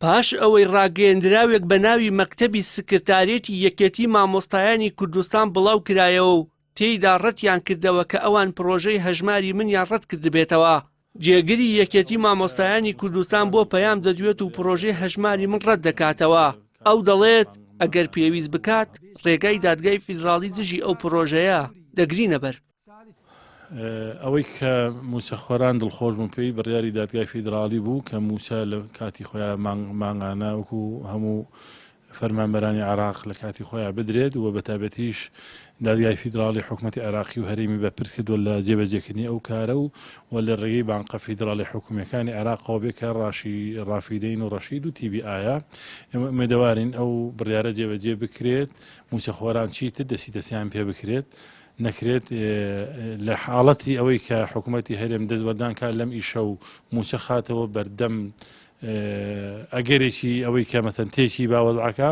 پاش ئەوەی ڕاگەیەندراوێک بە ناوی مەکتەبی سکرتارێتی یەکێتی مامۆستایانی کوردستان بڵاو کرایەوە و تێیدا ڕەتیان کردەوە کە ئەوان پرۆژەی هەژماری منیان ڕەت کردبێتەوە. جێگری یەکێتی مامۆستایانی کوردستان بۆ پەیام دەدوێت و پرۆژەی هەژماری من ڕەت دەکاتەوە. ئەو دەڵێت ئەگەر پێویست بکات ڕێگای دادگای فیدراڵی دژی ئەو پرۆژەیە دەگرینە بەر. ئەوەی کە موچەخۆران دڵخۆش بوون پێی بڕیاری دادگای فیدراڵی بوو کە موچە لە کاتی خۆیان مانگانە وەکو هەموو فەرمانبەرانی عێراق لە کاتی خۆیان بدرێت و بەتابەتیش دادگای فیدراڵی حکوومەتی عێراقی و هەرێمی بەپرس کردووە لە جێبەجێکردنی ئەو کارە و لە ڕێگەی بانقە فیدراڵی حکوومیەکانی عێراقەوە بێ کە ڕافیدەین و ڕەشید و تیبی ئایا ئێمە ئومێدەوارین ئەو بڕیارە جێبەجێ بکرێت موچەخۆران چیتر دەسی دەستیان پێ بکرێت نەکرێت لە حاڵەتی ئەوەی کە حکوومەتی هەرێم دەست بەردان کات لەم ئیشە و موچە خاتەوە بەردەم ئەگەرێکی ئەوەی کە مەسەن تێکی باوەزعەکە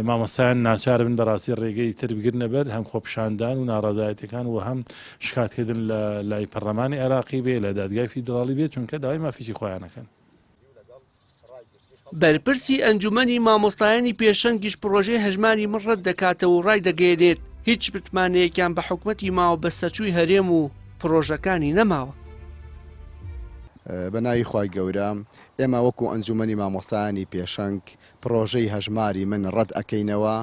مامۆستایان ناچار بن بەڕاستی ڕێگەی تر بگرنە بەر هەم خۆپشاندان و ناڕازایەتەکان و هەم شکاتکردن لە لای پەرلەمانی عێراقی بێ لە دادگای فیدراڵی بێت چونکە داوای مافیکی خۆیانەکەن. بەرپرسی ئەنجومەنی مامۆستایانی پێشەنگیش پرۆژەی هەژماری من ڕەت دەکاتەوە و ڕای دەگەێنێت هیچ بتمانەیەکیان بە حکوومەتی ماوە بە سەرچووی هەرێم و پرۆژەکانی نەماوە. بە ناوی خوای گەورە ئێمە وەکو ئەنجومەنی مامۆستایانی پێشەنگ پرۆژەی هەژماری من ڕەت ئەکەینەوە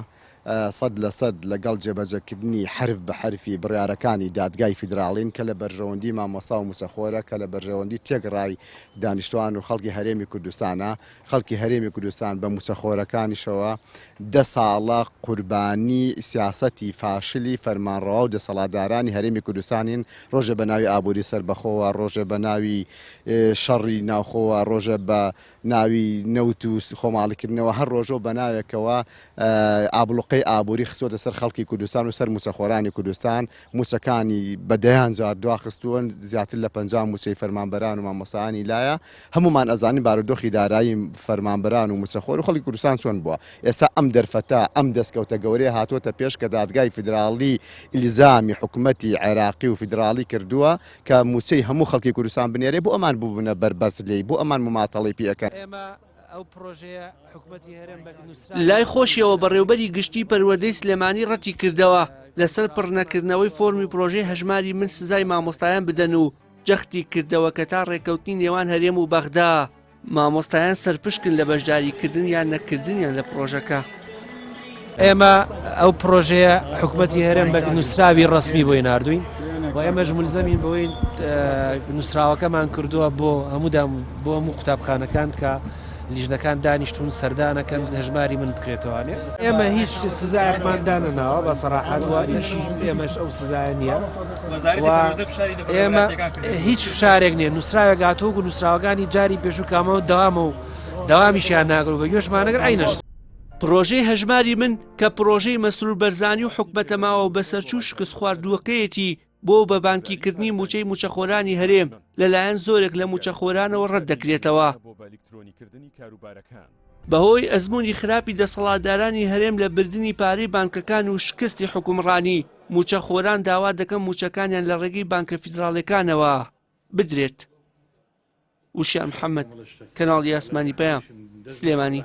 100% لەگەڵ جێبەجێکردنی حرف بە حرفی بڕیارەکانی دادگای فیدراڵین کە لە بەرژەوەندی مامۆستا و موسەخۆرە کە لە بەرژەوەندی تێگەڕای دانیشتوان و خەڵکی هەرێمی کوردستانە. خەڵکی هەرێمی کوردستان بە موسەخۆرەکانیشەوە 10 ساڵە قوربانی سیاسەتی فاشلی فەرمانڕەوا و دەسەڵاتدارانی هەرێمی کوردستانین. ڕۆژە بە ناوی ئابووری سەربەخۆوە، ڕۆژە بە ناوی شەڕی ناوخۆوە، ڕۆژە بە ناوی نەوت و خۆماڵیکردنەوە، هەر ڕۆژۆ بە ناوێکەوە ئابلوقەی ئابووری خستووە سەر خەڵکی کوردستان و سەر موچەخۆرانی کوردستان. موچەکانی بەدەیان جار دواخستووە زیاتر لە 50 موچەی فەرمانبەران و مامۆستایانی لایە. هەمومان ئەزانین بارودۆخی دارایی فەرمانبەران و موچەخۆر و خەڵکی کوردستان چۆن بووە. ئێستا ئەم دەرفەتە ئەم دەستکەوتە گەورەیە هاتوۆتە پێش کە دادگای فیدراڵی ئیلزامی حکوومەتی عێراقی و فیدراڵی کردووە کە موچەی هەموو خەڵکی کوردستان بنێرێ بۆ ئەمان بووبنە بەربەست لێی بۆ ئەمان مماتەڵی پێەکەن. لای خۆشیەوە بەڕێوبەری گشتی پەروەردەی سلێمانی ڕەتی کردەوە لەسەر پڕنەکردنەوەی فۆرمی پرۆژەی هەژماری من سزای مامۆستایان بدەن و جەختی کردەوە کە تا ڕێکەوتنی نێوان هەرێم و بەغدا مامۆستایان سەرپشکن لە بەشداریکردن یان نەکردنیان لە پرۆژەکە. ئێمە ئەو پرۆژەیە حکوومەتی هەرێم بە نووسراوی ڕسمی بۆی نردوین و ئێمەش ملزەمین بۆی نووسراوەکەمان کردووە بۆ هەموو قوتابخانەکان کە لیژنەکان دانیشتون سەردانەکەن هەژماری من بکرێتەوەێ. ئێمە هیچ سزایەکماندانەوە بە سەراحەتوە ئیشی ئێمەش ئەو سزایە نییە. ئێمە هیچ فشارێک نییە. نووسراوێک گاتۆک و نووسراوەکانی جاری پێش و کامەوە دەوامیشیان ناگەڕ و بە گوێشمانەگەر ئاینەشت. پرۆژەی هەژماری من کە پرۆژەی مەسرور بەرزانی و حکومەتەماوە و بەسەرچوو شکست خواردووەکەیەتی بۆ بەبانکیکردنی موچەی موچەخۆرانی هەرێم لەلایەن زۆرێک لە موچەخۆرانەوە ڕەت دەکرێتەوە. بەهۆی ئەزمموی خراپی دەسەڵاتدارانی هەرێم لە بردننی پارەی بانکەکان و شکستی حکومڕانی موچەخۆران داوا دەکەن موچەکانیان لە ڕێگەی بانکە فیدراڵەکانەوە بدرێت. وشیان محەممەد، کەناڵی ئاسمانی پەیام، سلێمانی.